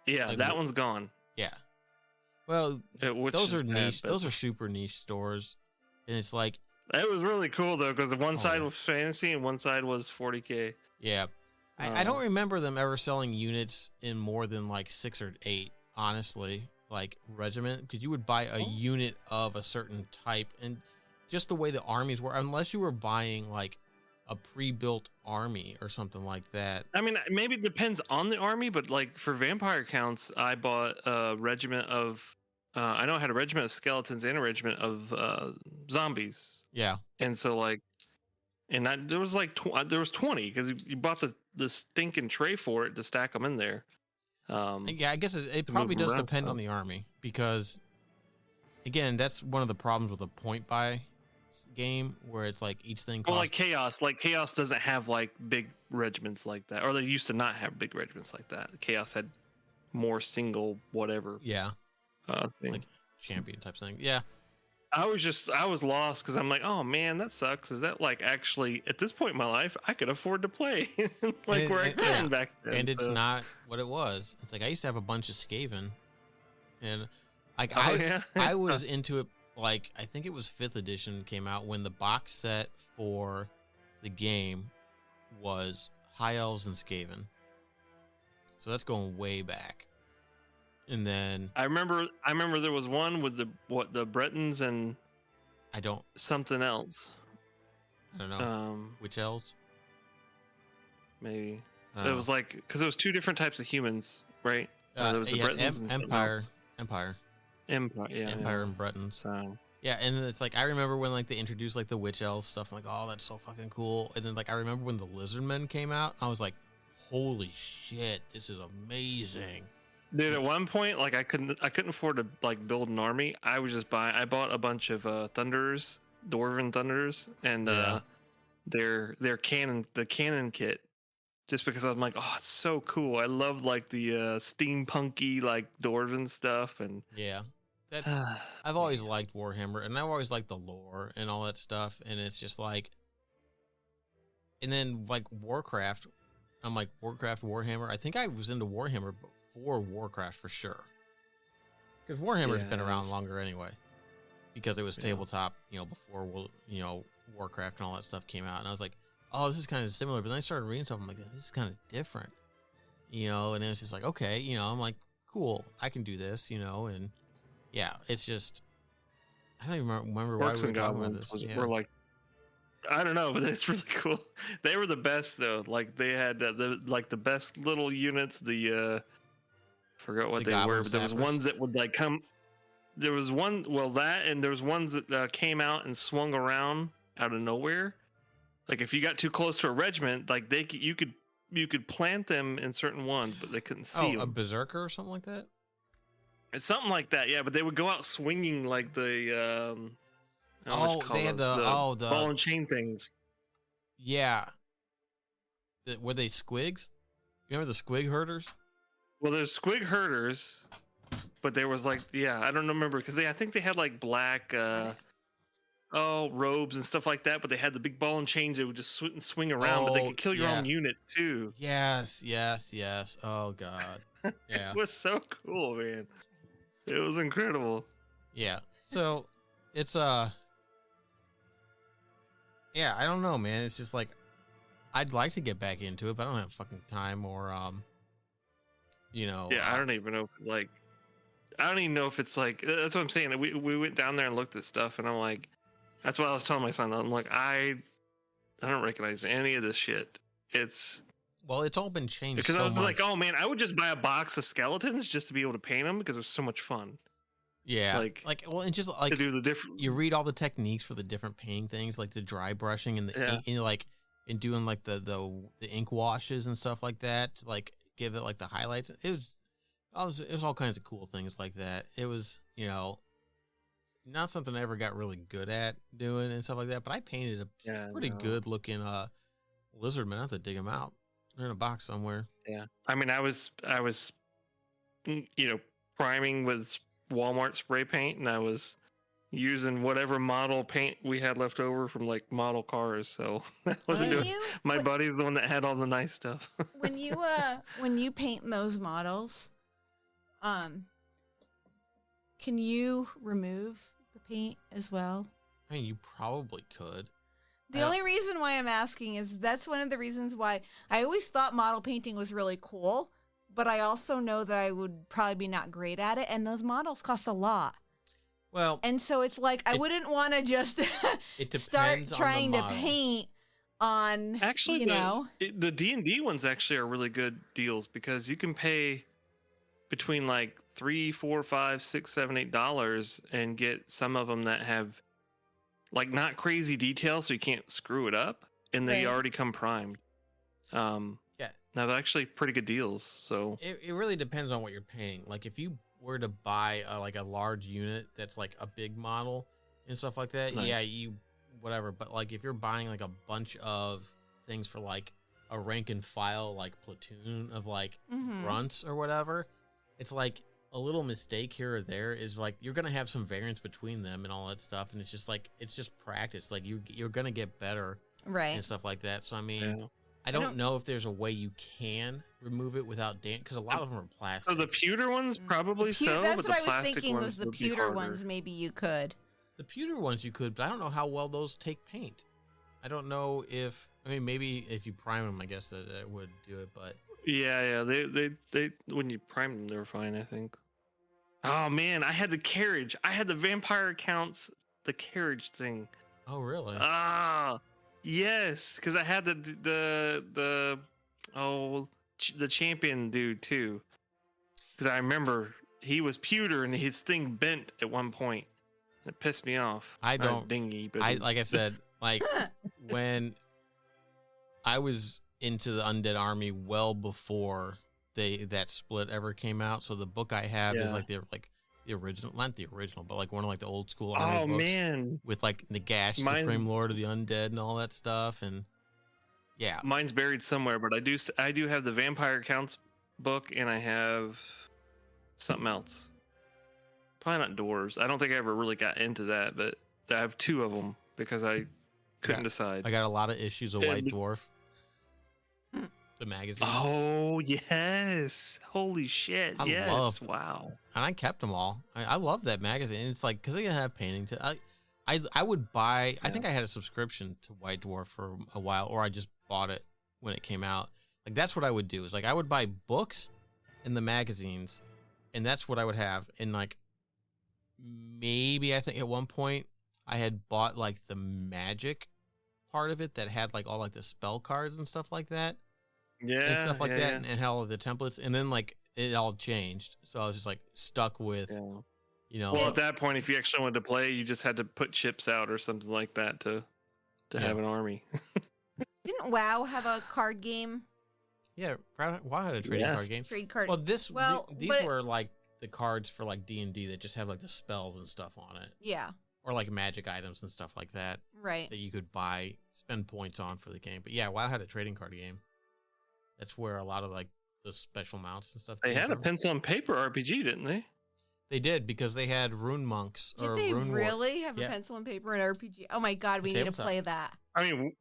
Yeah, like, that one's gone. Yeah. Well, those are niche. Those are super niche stores, and it's like it was really cool though because one side was fantasy and one side was 40K. Yeah, I don't remember them ever selling units in more than like 6 or 8. Honestly, like regiment, because you would buy a unit of a certain type, and just the way the armies were, unless you were buying like a pre-built army or something like that. I mean, maybe it depends on the army, but like for vampire counts, I bought a regiment of. I know I had a regiment of skeletons and a regiment of zombies. Yeah, and so like, and there was like there was 20 because you bought the stinking tray for it to stack them in there. yeah, I guess it probably does depend on the army, because again, that's one of the problems with a point buy game, where it's like each thing costs... Well, like chaos doesn't have like big regiments like that, or they used to not have big regiments like that. Chaos had more single whatever thing. Like champion type thing. Yeah, I was lost because I'm like, oh man, that sucks. Is that like actually at this point in my life I could afford to play like where I couldn't back then? And it's not what it was. It's like I used to have a bunch of Skaven, and like I was into it. Like, I think it was 5th edition came out when the box set for the game was High Elves and Skaven. So that's going way back. And then I remember there was one with the Bretons and something else. I don't know. Which elves? Maybe. It was like, because it was 2 different types of humans, right? There was the Bretons and Empire, yeah. Empire and Bretons. So. Yeah, and it's like I remember when like they introduced like the witch elves stuff. I'm like, oh, that's so fucking cool. And then like I remember when the lizardmen came out, I was like, holy shit, this is amazing. Dude, at one point, like I couldn't afford to like build an army. I bought a bunch of Thunderers, Dwarven Thunderers, and their cannon kit. Just because I'm like, oh, it's so cool. I love like the steampunky like Dwarven stuff, and I've always liked Warhammer, and I've always liked the lore and all that stuff. And it's just like, and then like Warcraft, I'm like Warhammer. I think I was into Warhammer before Warcraft for sure, because Warhammer's been around longer anyway, because it was tabletop, before Warcraft and all that stuff came out, and I was like, oh, this is kind of similar. But then I started reading stuff. I'm like, this is kind of different, and it's just like, okay, I'm like, cool, I can do this, and yeah, it's just, I don't even remember why we were talking about this. We're like, I don't know, but it's really cool. They were the best though. Like they had the best little units. Forgot what they were, but there was ones that would like come. There was one, and there was ones that came out and swung around out of nowhere. Like if you got too close to a regiment, like you could plant them in certain ones, but they couldn't see them. A berserker or something like that. It's something like that, yeah. But they would go out swinging like the they had the ball and chain things. Yeah. Were they squigs? You remember the squig herders? Well, there's squig herders, but there was like, I don't remember because I think they had like black. Robes and stuff like that, but they had the big ball and chains that would just swing around, but they could kill your own unit too. Yes. Oh god, yeah. It was so cool, man. It was incredible. Yeah. So it's I don't know, man. It's just like I'd like to get back into it, but I don't have fucking time or I don't even know I don't even know if it's like, that's what I'm saying. We went down there and looked at stuff, and I'm like, that's what I was telling my son. I'm like, I don't recognize any of this shit. It's all been changed. Because I was like, oh man, I would just buy a box of skeletons just to be able to paint them because it was so much fun. Yeah, and just like to do the different. You read all the techniques for the different painting things, like the dry brushing and the and doing like the ink washes and stuff like that to like give it like the highlights. It was all kinds of cool things like that. It was not something I ever got really good at doing and stuff like that, but I painted a pretty good looking lizardman. I have to dig them out. They're in a box somewhere. Yeah, I mean, I was priming with Walmart spray paint, and I was using whatever model paint we had left over from like model cars. So I wasn't doing. My buddy's the one that had all the nice stuff. when you paint those models, can you remove the paint as well? I mean, you probably could. The only reason why I'm asking is that's one of the reasons why I always thought model painting was really cool, but I also know that I would probably be not great at it, and those models cost a lot. Well, And so it's like I wouldn't want to just it start depends on trying the to model. paint on, Actually, know. the D&D ones actually are really good deals because you can pay between like $3, $4, $5, $6, $7, $8 and get some of them that have like not crazy details, so you can't screw it up, and they Right. already come primed. Yeah. Now they're actually pretty good deals. So It really depends on what you're painting. Like if you were to buy like a large unit that's like a big model and stuff like that, Nice. yeah, you whatever. But like if you're buying like a bunch of things for like a rank and file like platoon of like Mhm. grunts or whatever, it's like a little mistake here or there is like you're gonna have some variance between them and all that stuff, and it's just practice. Like you're gonna get better Right. and stuff like that. So I mean, yeah. I don't know if there's a way you can remove it without because a lot of them are plastic. So the pewter ones probably so. That's but what the I was plastic thinking ones was the would be pewter harder. ones. Maybe you could. The pewter ones you could, but I don't know how well those take paint. I don't know if maybe if you prime them, I guess that would do it. But Yeah. They when you primed them, they were fine. I think. Oh man, I had the carriage. I had the vampire accounts, the carriage thing. oh really? Ah, yes, because I had the champion dude too. Because I remember he was pewter and his thing bent at one point. It pissed me off. I Not as don't- dingy, but I like I said, like when I was into the Undead Army well before that split ever came out. So the book I have is Yeah. like the original, not the original, but like one of like the old school army oh books man, with like Nagash, Mine- Supreme Lord of the Undead, and all that stuff. And yeah, mine's buried somewhere, but I do have the vampire accounts book, and I have something else. Probably not dwarves. I don't think I ever really got into that, but I have two of them because I couldn't Yeah. decide. I got a lot of issues of And- White Dwarf, the magazine, Oh yes! Holy shit! I yes! love- Wow. and I kept them all. I love that magazine. It's like because they have painting to. I would buy. I think I had a subscription to White Dwarf for a while, or I just bought it when it came out. Like that's what I would do. Is like I would buy books and the magazines, and that's what I would have. And like maybe I think at one point I had bought like the magic part of it that had like all like the spell cards and stuff like that. Yeah. And stuff like yeah, that, yeah. and had all of the templates, and then like it all changed. So I was just like stuck with, Yeah. you know, Well, at that point, if you actually wanted to play, you just had to put chips out or something like that to Yeah. have an army. Didn't WoW have a card game? yeah. WoW had a trading Yes. card game. Trade card. Well, these but- were like the cards for like D&D that just have like the spells and stuff on it, Yeah. or like magic items and stuff like that Right. that you could buy, spend points on for the game. But yeah, WoW had a trading card game. That's where a lot of like the special mounts and stuff. They came had a from. pencil and paper RPG, didn't they? They did because they had rune monks Did or they rune really have Yeah. a pencil and paper and RPG? Oh my god, we A need to tabletop. play that. I mean,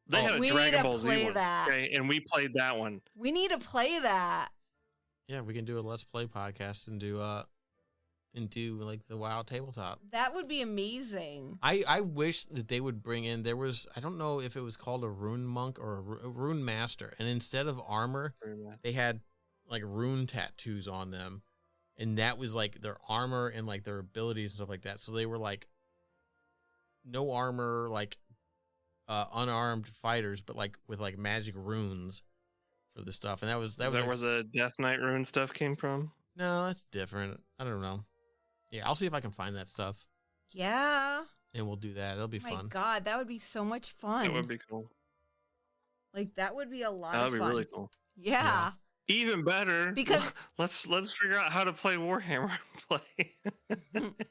they Oh. had a We need Dragon to Ball Z play one, that. okay, and we played that one. We need to play that. Yeah, we can do a Let's Play podcast and do like the WoW tabletop. That would be amazing. I wish that they would bring in. There was, I don't know if it was called a rune monk or a rune master, and instead of armor, they had like rune tattoos on them, and that was like their armor and like their abilities and stuff like that. So they were like no armor, like unarmed fighters, but like with like magic runes for the stuff. And that was Is that like, where the Death Knight rune stuff came from? no, that's different. I don't know. Yeah, I'll see if I can find that stuff, Yeah. and we'll do that. It'll be My fun. god, that would be so much fun. That would be cool. Like that would be a lot That of would be fun. really cool. Yeah. Even better, Because- let's figure out how to play Warhammer. Play.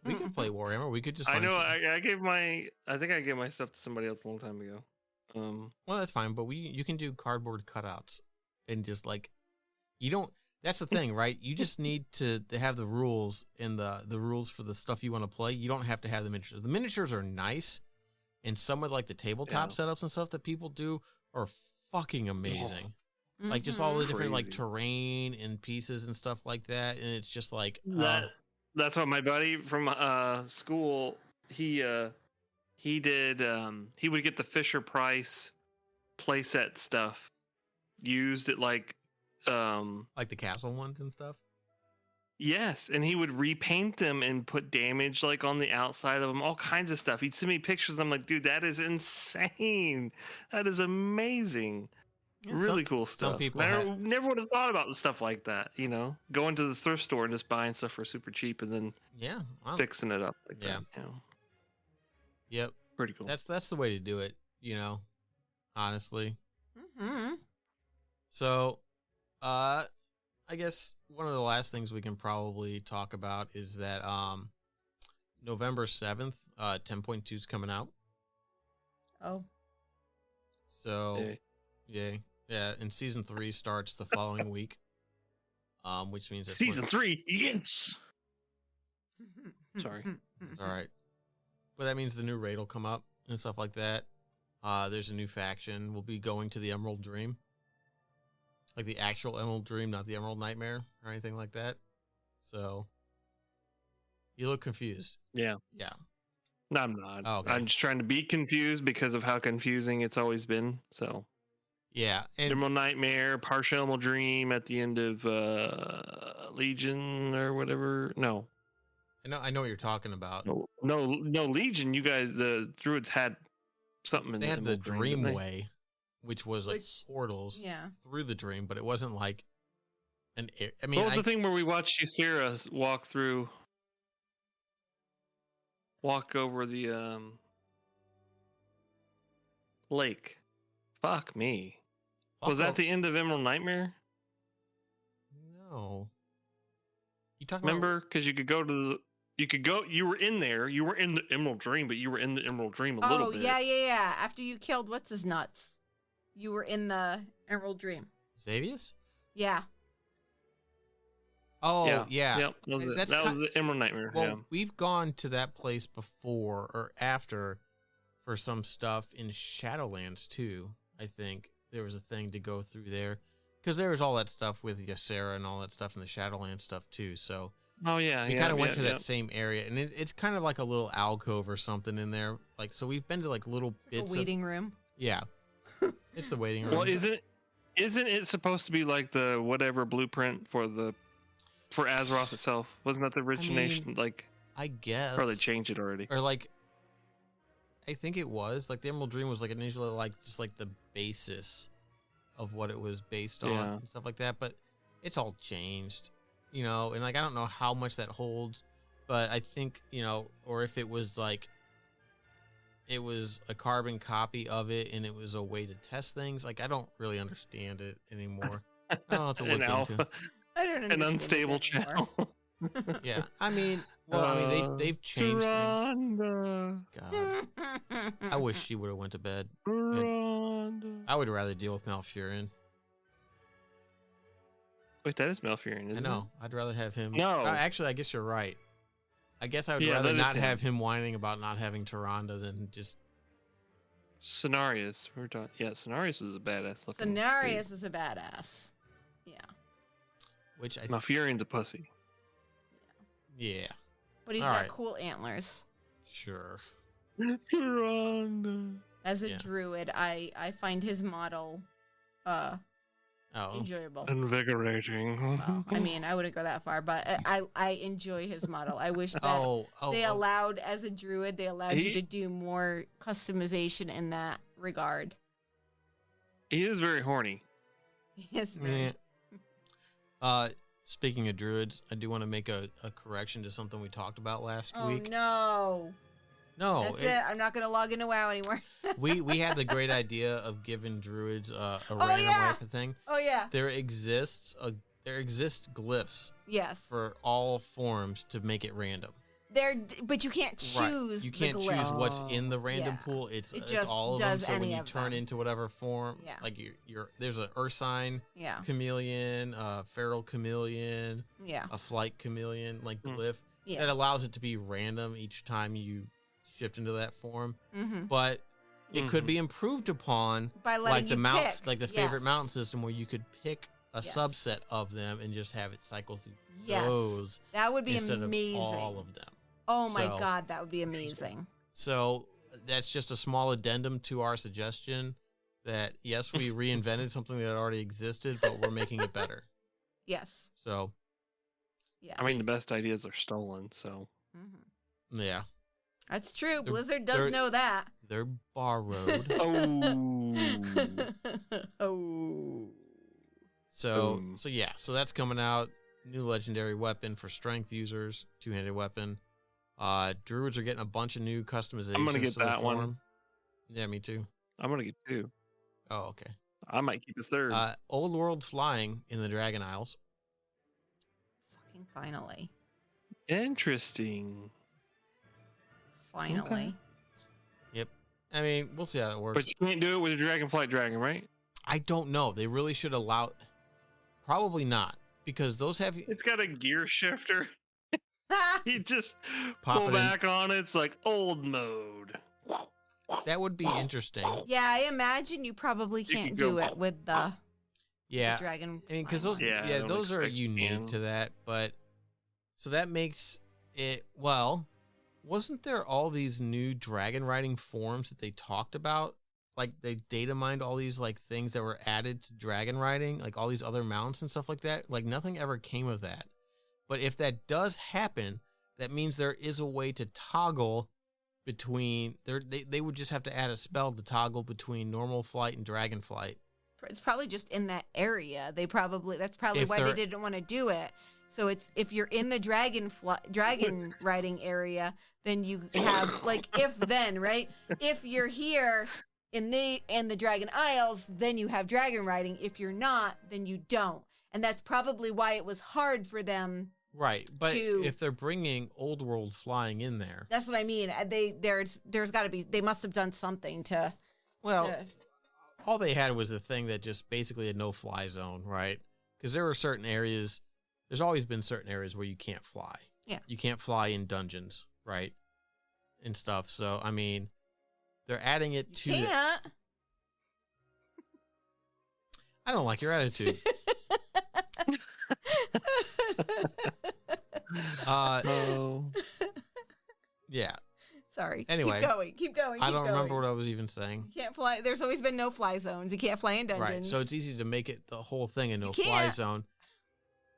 We can play Warhammer. We could just. I Find know. some- I think I gave my stuff to somebody else a long time ago. Well, that's fine, but you can do cardboard cutouts and just like you don't. That's the thing, right? You just need to have the rules and the rules for the stuff you want to play. You don't have to have the miniatures. The miniatures are nice, and some of like the tabletop setups and stuff that people do are fucking amazing. Like just all the different like Crazy. terrain and pieces and stuff like that, and it's just like That's what my buddy from school he did. He would get the Fisher Price playset stuff used at like Like the castle ones and stuff. Yes, and he would repaint them and put damage like on the outside of them, all kinds of stuff. He'd send me pictures. I'm like, dude, that is insane. That is amazing. Yeah, Really cool stuff. Some people never would have thought about stuff like that. Going to the thrift store and just buying stuff for super cheap and then fixing it up like that. Yep. Pretty cool. That's the way to do it. Honestly. Mm-hmm. So, I guess one of the last things we can probably talk about is that November 7th, 10.2 is coming out. Oh. So, yay. Yeah, and season 3 starts the following week. Which means it's season 3, yes. Sorry. It's all right. But that means the new raid will come up and stuff like that. There's a new faction. We'll be going to the Emerald Dream. Like the actual Emerald Dream, not the Emerald Nightmare or anything like that. So, you look confused. Yeah. Yeah. No, I'm not. Oh, okay. I'm just trying to be confused because of how confusing it's always been. So, yeah. And Emerald Nightmare, partial Emerald Dream at the end of Legion or whatever. No. I know what you're talking about. No, Legion. You guys, the Druids had something in They had the Dream Way, which was like portals through the dream, but it wasn't like an. I mean, what was the thing where we watched Ysera walk over the lake? Fuck me. Was that the end of Emerald Nightmare? No. You talking Remember? Because you could go to the. You were in there. You were in the Emerald Dream, but you were in the Emerald Dream a little bit. Oh, yeah. After you killed what's his nuts, you were in the Emerald Dream. Xavius? Yeah. Oh, yeah. Yep, that was the Emerald Nightmare. Well, we've gone to that place before or after for some stuff in Shadowlands too. I think there was a thing to go through there because there was all that stuff with Ysera and all that stuff in the Shadowlands stuff too. So. Oh yeah, we kind of went to that same area, and it's kind of like a little alcove or something in there. Like, so we've been to like little bits. A waiting room. Yeah, it's the waiting room. Well, isn't it supposed to be like the whatever blueprint for Azeroth itself? Wasn't that the origination? I guess. Or they changed it already. Or like, I think it was like the Emerald Dream was like initially like just like the basis of what it was based on and stuff like that, but it's all changed. And like I don't know how much that holds, but I think, or if it was like it was a carbon copy of it and it was a way to test things. Like I don't really understand it anymore. I don't have to look into. I don't understand. An unstable channel. Yeah, they've changed things. God, I wish she would have went to bed. I would rather deal with Malfurion. Wait, that is Malfurion, isn't it? I know. I'd rather have him. No. Actually, I guess you're right. I guess I would rather not have him whining about not having Tyrande than just... Cenarius. Cenarius is a badass looking. Cenarius is a badass. Yeah. Which Malfurion's a pussy. Yeah. But he's got cool antlers. Sure. Tyrande. As a druid, I find his model enjoyable. Invigorating. Well, I mean, I wouldn't go that far, but I enjoy his model. I wish that they allowed, as a druid, you to do more customization in that regard. He is very horny. Yes, very. Speaking of druids, I do want to make a correction to something we talked about last week. No. No, that's it. I'm not gonna log into WoW anymore. we had the great idea of giving druids a random life thing. Oh yeah. There exists glyphs. Yes. For all forms to make it random. But you can't choose. Right. You can't choose what's in the random pool. It's all of them. So when you turn into whatever form, like there's a Ursine chameleon, a feral chameleon, a flight chameleon, like glyph. Yeah. That allows it to be random each time you shift into that form. Mm-hmm. But it could be improved upon by letting like the favorite mountain system, where you could pick a subset of them and just have it cycle through those. That would be instead amazing. Of all of them. Oh my God, that would be amazing. So that's just a small addendum to our suggestion that, yes, we reinvented something that already existed, but we're making it better. Yes. So, Yes. I mean, the best ideas are stolen, so. yeah. That's true. They're- Blizzard does know that. They're borrowed. Oh. So yeah. So that's coming out. New legendary weapon for strength users. Two-handed weapon. Druids are getting a bunch of new customizations. I'm gonna get to the that one. form. Yeah, me too. I'm going to get 2. Oh, okay. I might keep a 3rd. Old world flying in the Dragon Isles. Fucking finally. Interesting. Finally. Okay. Yep. I mean, we'll see how it works. But you can't do it with a Dragonflight Dragon, right? I don't know. They really should allow. Probably not, because those have. It's got a gear shifter. You just Pop pull it in. back on it. It's like old mode. That would be interesting. Yeah, I imagine you probably You can't could go- do it with the Yeah. dragon. I mean, because flying those, one. Yeah, I yeah, don't those are expect you unique can. to that. But so that makes it. Well, wasn't there all these new dragon riding forms that they talked about? Like they data mined all these like things that were added to dragon riding, like all these other mounts and stuff like that. Like nothing ever came of that. But if that does happen, that means there is a way to toggle between. They would just have to add a spell to toggle between normal flight and dragon flight. It's probably just in that area. That's probably If why they they're- didn't want to do it. So it's if you're in the dragon riding area, then you have like if then, right? If you're here in the Dragon Isles, then you have dragon riding. If you're not, then you don't. And that's probably why it was hard for them. Right, but To- if they're bringing old world flying in there, That's what I mean. There's got to be. They must have done something to. well, to- all they had was a thing that just basically had no fly zone, right? Because there were certain areas. There's always been certain areas where you can't fly. Yeah. You can't fly in dungeons, right? And stuff. So I mean, they're adding it to. can't. I don't like your attitude. Oh. Yeah. Sorry. Anyway, keep going. I don't remember what I was even saying. You can't fly. There's always been no fly zones. You can't fly in dungeons. Right. So it's easy to make it the whole thing a no You fly can't. zone.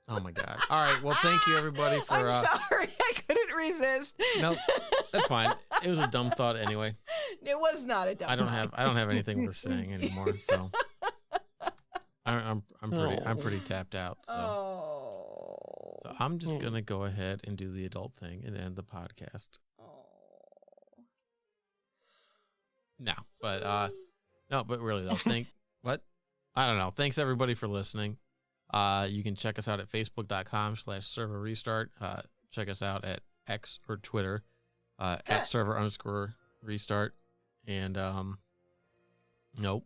Oh my god. All right. Well, thank you everybody for. I'm sorry. I couldn't resist. No, that's fine. It was a dumb thought anyway. It was not a dumb. I don't have anything worth saying anymore. So I'm pretty tapped out. So. Oh. So I'm just gonna go ahead and do the adult thing and end the podcast. Oh. No, but really though, what? I don't know. Thanks everybody for listening. You can check us out at facebook.com/server restart. Check us out at X or Twitter at server_restart. And nope,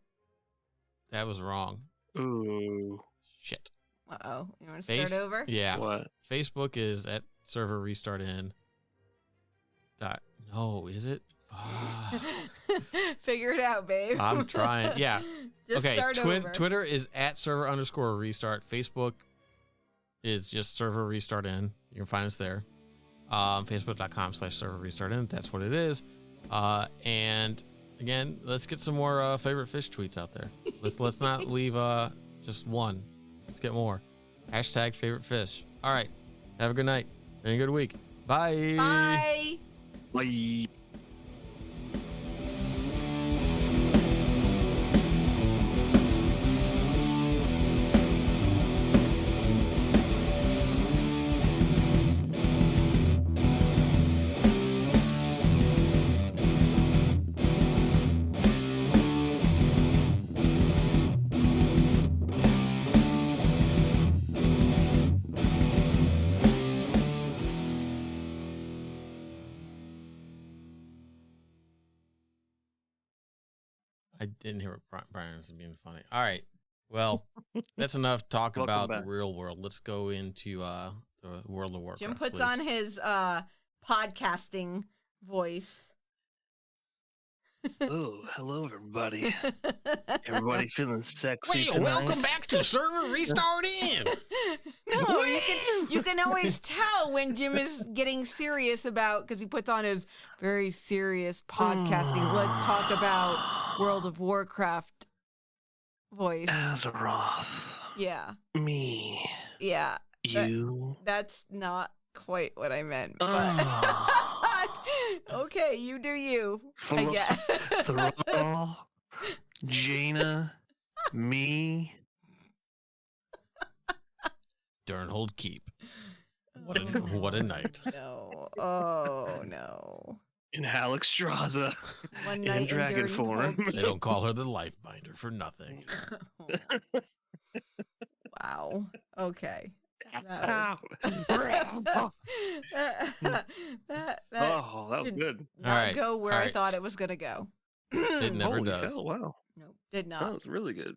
that was wrong. Ooh. Shit. Uh-oh. You want to start over? Yeah. What? Facebook is at server restart in. No, is it? Figure it out, babe. I'm trying. Yeah. Just Okay. start over. Twitter is at server_restart. Facebook is just server restart in. You can find us there. Facebook.com/server restart in. That's what it is. And again, let's get some more favorite fish tweets out there. Let's not leave just one. Let's get more. Hashtag favorite fish. All right. Have a good night and a good week. Bye. Bye. Bye. I didn't hear what Brian was being funny. All right. Well, that's enough talk Welcome about back. the real world. Let's go into the World of Warcraft. Jim puts please. on his podcasting voice. Oh, hello everybody. Everybody feeling sexy Well, tonight? welcome back to Server Restart In. No, you can always tell when Jim is getting serious about, because he puts on his very serious podcasting. Let's talk about World of Warcraft voice. Azeroth. Yeah. Me. Yeah. You. That's not quite what I meant. But Oh. okay, you do you. I guess. Thrall. Jaina. Me. Durnhold Keep. What a night. No. Oh no. In Alexstrasza. One In night in dragon Dirty form. Hole They don't call her the life binder for nothing. Wow. Okay. That Ow. Oh, that was did good. not All right, go where all I right. thought it was gonna go. It never Holy does. hell, wow. Nope, did That not. was really good.